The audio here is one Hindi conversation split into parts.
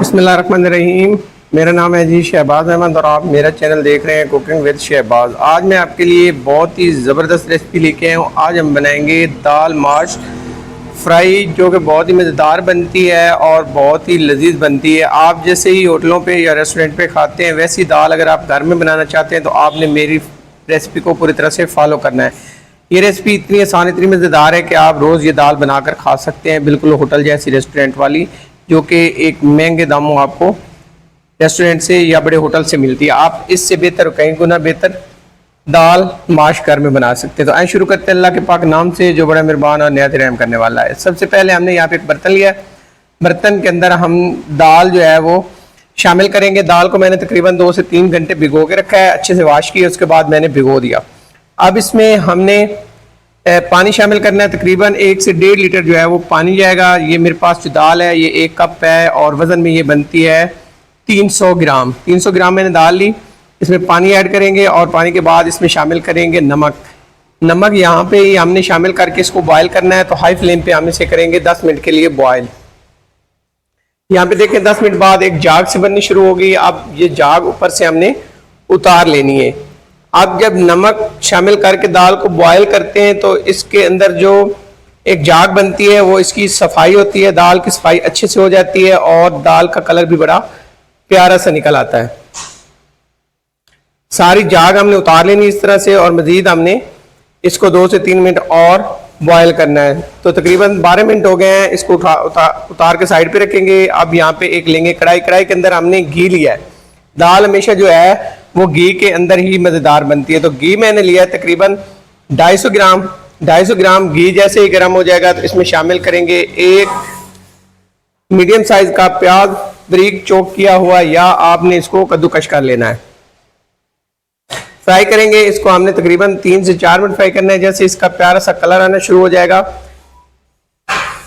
बिस्मिल्लाहिर्रहमानिर्रहीम। मेरा नाम है जी शहबाज अहमद और आप मेरा चैनल देख रहे हैं कुकिंग विद शहबाज। आज मैं आपके लिए बहुत ही ज़बरदस्त रेसिपी लेके आया हूँ। आज हम बनाएंगे दाल माश फ्राई, जो कि बहुत ही मज़ेदार बनती है और बहुत ही लजीज बनती है। आप जैसे ही होटलों पे या रेस्टोरेंट पे खाते हैं वैसी दाल अगर आप घर में बनाना चाहते हैं तो आपने मेरी रेसिपी को पूरी तरह से फॉलो करना है। ये रेसिपी इतनी आसान, इतनी मज़ेदार है कि आप रोज़ ये दाल बनाकर खा सकते हैं, बिल्कुल होटल जैसी, रेस्टोरेंट वाली, जो कि एक महंगे दामों आपको रेस्टोरेंट से या बड़े होटल से मिलती है। आप इससे बेहतर, कई गुना बेहतर दाल माश घर में बना सकते हैं। तो आए शुरू करते हैं अल्लाह के पाक नाम से जो बड़ा मेहरबान और निहायत रहम करने वाला है। सबसे पहले हमने यहाँ पे एक बर्तन लिया। बर्तन के अंदर हम दाल जो है वो शामिल करेंगे। दाल को मैंने तकरीबन 2 से 3 घंटे भिगो के रखा है, अच्छे से वाश किया, उसके बाद मैंने भिगो दिया। अब इसमें हमने पानी शामिल करना है। तकरीबन 1 से 1.5 लीटर जो है वो पानी जाएगा। ये मेरे पास जो दाल है ये 1 कप है और वज़न में ये बनती है 300 ग्राम। 300 ग्राम मैंने दाल ली। इसमें पानी ऐड करेंगे और पानी के बाद इसमें शामिल करेंगे नमक। नमक यहाँ पे ही हमने शामिल करके इसको बॉयल करना है। तो हाई फ्लेम पे हम इसे करेंगे 10 मिनट के लिए बॉयल। यहाँ पे देखें 10 मिनट बाद एक जाग से बननी शुरू होगी। अब ये जाग ऊपर से हमने उतार लेनी है। अब जब नमक शामिल करके दाल को बॉयल करते हैं तो इसके अंदर जो एक जाग बनती है वो इसकी सफाई होती है, दाल की सफाई अच्छे से हो जाती है और दाल का कलर भी बड़ा प्यारा सा निकल आता है। सारी जाग हमने उतार लेनी इस तरह से और मजीद हमने इसको 2 से 3 मिनट और बॉयल करना है। तो तकरीबन 12 मिनट हो गए हैं। इसको उतार के साइड पे रखेंगे। अब यहाँ पे एक लेंगे कढ़ाई। कढ़ाई के अंदर हमने घी लिया है। दाल हमेशा जो है वो घी के अंदर ही मज़ेदार बनती है। तो घी मैंने लिया है तकरीबन 250 ग्राम। 250 ग्राम घी जैसे ही गर्म हो जाएगा तो इसमें शामिल करेंगे एक मीडियम साइज का प्याज, बारीक चॉप किया हुआ, या आपने इसको कद्दूकश कर लेना है। फ्राई करेंगे इसको, हमने तकरीबन 3 से 4 मिनट फ्राई करना है। जैसे इसका प्यारा सा कलर आना शुरू हो जाएगा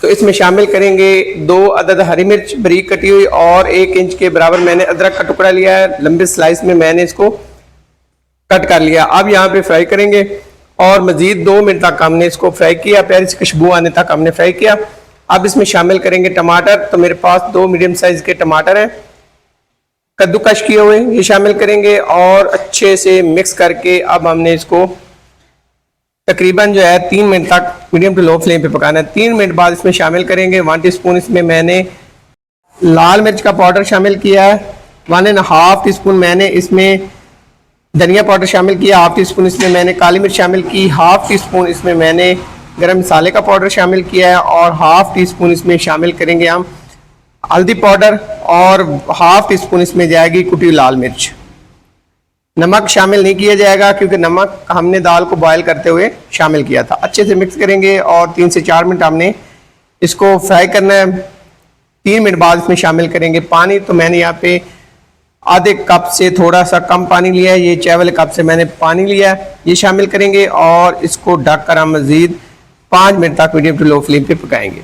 तो इसमें शामिल करेंगे 2 अदद हरी मिर्च बारीक कटी हुई और 1 इंच के बराबर मैंने अदरक का टुकड़ा लिया है। लंबे स्लाइस में मैंने इसको कट कर लिया। अब यहाँ पे फ्राई करेंगे और मजीद 2 मिनट तक हमने इसको फ्राई किया, प्यारी सी खुशबू आने तक हमने फ्राई किया। अब इसमें शामिल करेंगे टमाटर। तो मेरे पास 2 मीडियम साइज के टमाटर हैं कद्दूकश किए हुए, ये शामिल करेंगे और अच्छे से मिक्स करके अब हमने इसको तकरीबन जो है 3 मिनट तक मीडियम टू लो फ्लेम पे पकाना है। 3 मिनट बाद इसमें शामिल करेंगे 1 टीस्पून इसमें मैंने लाल मिर्च का पाउडर शामिल किया है। 1.5 टीस्पून मैंने इसमें धनिया पाउडर शामिल किया। 1/2 टीस्पून इसमें मैंने काली मिर्च शामिल की। 1/2 टीस्पून इसमें मैंने गरम मसाले का पाउडर शामिल किया है और 1/2 टीस्पून इसमें शामिल करेंगे हम हल्दी पाउडर और 1/2 टीस्पून इसमें जाएगी कुटी लाल मिर्च। नमक शामिल नहीं किया जाएगा क्योंकि नमक हमने दाल को बॉयल करते हुए शामिल किया था। अच्छे से मिक्स करेंगे और 3 से 4 मिनट हमने इसको फ्राई करना है। 3 मिनट बाद इसमें शामिल करेंगे पानी। तो मैंने यहाँ पे आधे कप से थोड़ा सा कम पानी लिया है, ये चाय वाले कप से मैंने पानी लिया है, ये शामिल करेंगे और इसको ढककर हम मजीद 5 मिनट तक मीडियम टू लो फ्लेम पे पकाएंगे।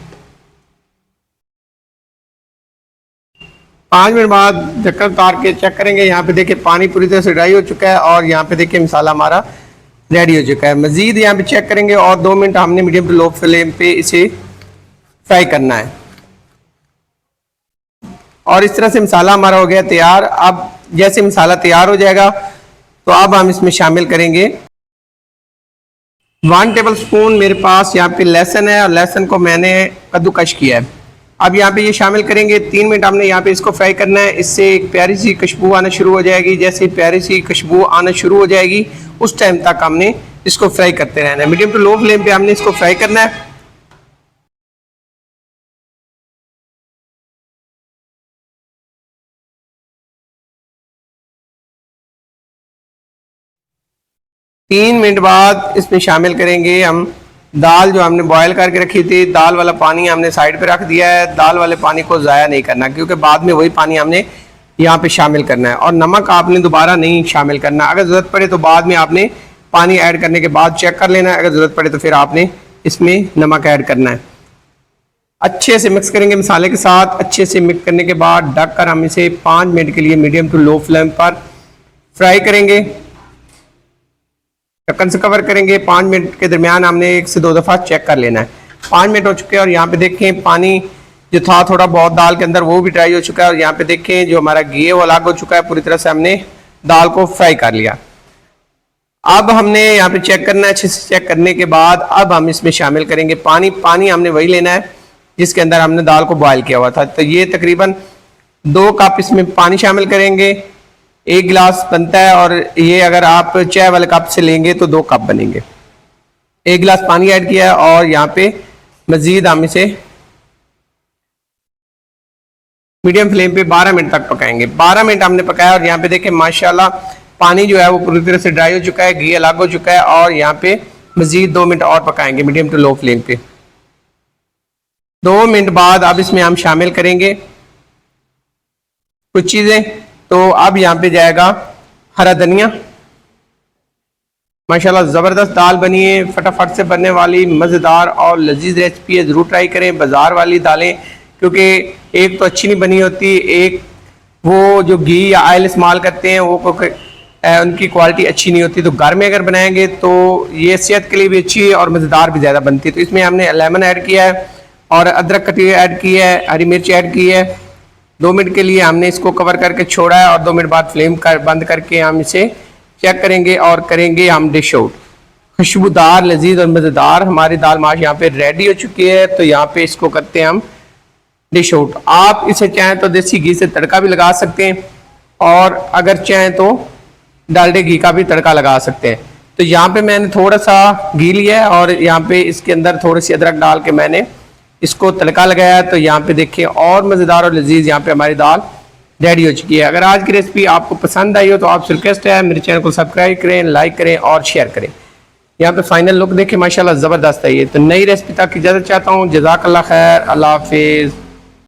5 मिनट बाद ढक्कन उतार के चेक करेंगे। यहाँ पे देखिए पानी पूरी तरह से ड्राई हो चुका है और यहाँ पे देखिए मसाला हमारा रेडी हो चुका है। मजीद यहाँ पे चेक करेंगे और 2 मिनट हमने मीडियम टू लो फ्लेम पे इसे फ्राई करना है और इस तरह से मसाला हमारा हो गया तैयार। अब जैसे मसाला तैयार हो जाएगा तो अब हम इसमें शामिल करेंगे 1 टेबल स्पून मेरे पास यहाँ पे लहसुन है और लहसुन को मैंने कद्दूकश किया है। अब यहाँ पे ये शामिल करेंगे। 3 मिनट हमने यहाँ पे इसको फ्राई करना है। इससे एक प्यारी सी खुशबू आना शुरू हो जाएगी। जैसे प्यारी सी खुशबू आना शुरू हो जाएगी उस टाइम तक हमने इसको फ्राई करते रहना है। मीडियम टू लो फ्लेम पे हमने इसको फ्राई करना है। तीन मिनट बाद इसमें शामिल करेंगे हम दाल जो हमने बॉयल करके रखी थी। दाल वाला पानी हमने साइड पे रख दिया है। दाल वाले पानी को ज़ाया नहीं करना क्योंकि बाद में वही पानी हमने यहाँ पे शामिल करना है और नमक आपने दोबारा नहीं शामिल करना। अगर ज़रूरत पड़े तो बाद में आपने पानी ऐड करने के बाद चेक कर लेना है। अगर ज़रूरत पड़े तो फिर आपने इसमें नमक ऐड करना है। अच्छे से मिक्स करेंगे मसाले के साथ। अच्छे से मिक्स करने के बाद ढक कर हम इसे 5 मिनट के लिए मीडियम टू लो फ्लेम पर फ्राई करेंगे। ढक्कन से कवर करेंगे। 5 मिनट के दरमियान हमने 1 से 2 दफ़ा चेक कर लेना है। 5 मिनट हो चुके हैं और यहाँ पे देखें पानी जो था थोड़ा बहुत दाल के अंदर वो भी ड्राई हो चुका है। और यहाँ पे देखें जो हमारा घी है वो अलग हो चुका है, पूरी तरह से हमने दाल को फ्राई कर लिया। अब हमने यहाँ पे चेक करना है, अच्छे से चेक करने के बाद अब हम इसमें शामिल करेंगे पानी। पानी हमने वही लेना है जिसके अंदर हमने दाल को बॉयल किया हुआ था। तो ये तकरीबन 2 कप इसमें पानी शामिल करेंगे, 1 गिलास बनता है। और ये अगर आप चाय वाले कप से लेंगे तो 2 कप बनेंगे। 1 गिलास पानी ऐड किया है और यहाँ पे मजीद हम इसे मीडियम फ्लेम पे 12 मिनट तक पकाएंगे। 12 मिनट हमने पकाया और यहाँ पे देखें माशाल्लाह पानी जो है वो पूरी तरह से ड्राई हो चुका है, घी अलग हो चुका है। और यहाँ पे मजीद 2 मिनट और पकाएंगे मीडियम टू लो फ्लेम पे। 2 मिनट बाद अब इसमें हम शामिल करेंगे कुछ चीज़ें। तो अब यहाँ पे जाएगा हरा धनिया। माशाल्लाह ज़बरदस्त दाल बनी है, फटाफट से बनने वाली मज़ेदार और लजीज रेसिपी है, ज़रूर ट्राई करें। बाज़ार वाली दालें क्योंकि एक तो अच्छी नहीं बनी होती, एक वो जो घी या ऑयल इस्तेमाल करते हैं वो उनकी क्वालिटी अच्छी नहीं होती। तो घर में अगर बनाएंगे तो ये सेहत के लिए भी अच्छी है और मज़ेदार भी ज़्यादा बनती है। तो इसमें हमने लेमन ऐड किया है और अदरक कटी ऐड की है, हरी मिर्च ऐड की है। 2 मिनट के लिए हमने इसको कवर करके छोड़ा है और 2 मिनट बाद फ्लेम बंद करके हम इसे चेक करेंगे और करेंगे हम डिश आउट। खुशबूदार लजीज और मज़ेदार हमारी दाल माश यहाँ पे रेडी हो चुकी है। तो यहाँ पे इसको करते हैं हम डिश आउट। आप इसे चाहें तो देसी घी से तड़का भी लगा सकते हैं और अगर चाहें तो डालडे घी का भी तड़का लगा सकते हैं। तो यहाँ पे मैंने थोड़ा सा घी लिया है और यहाँ पे इसके अंदर थोड़ी सी अदरक डाल के मैंने इसको तड़का लगाया है। तो यहाँ पे देखिए और मज़ेदार और लजीज यहाँ पे हमारी दाल रेडी हो चुकी है। अगर आज की रेसिपी आपको पसंद आई हो तो आपसे रिक्वेस्ट है मेरे चैनल को सब्सक्राइब करें, लाइक करें और शेयर करें। यहाँ पे फाइनल लुक देखें माशाल्लाह ज़बरदस्त है ये। तो नई रेसिपी तक इजाज़त चाहता हूँ। जज़ाकल्लाह खैर, अल्लाह हाफिज़।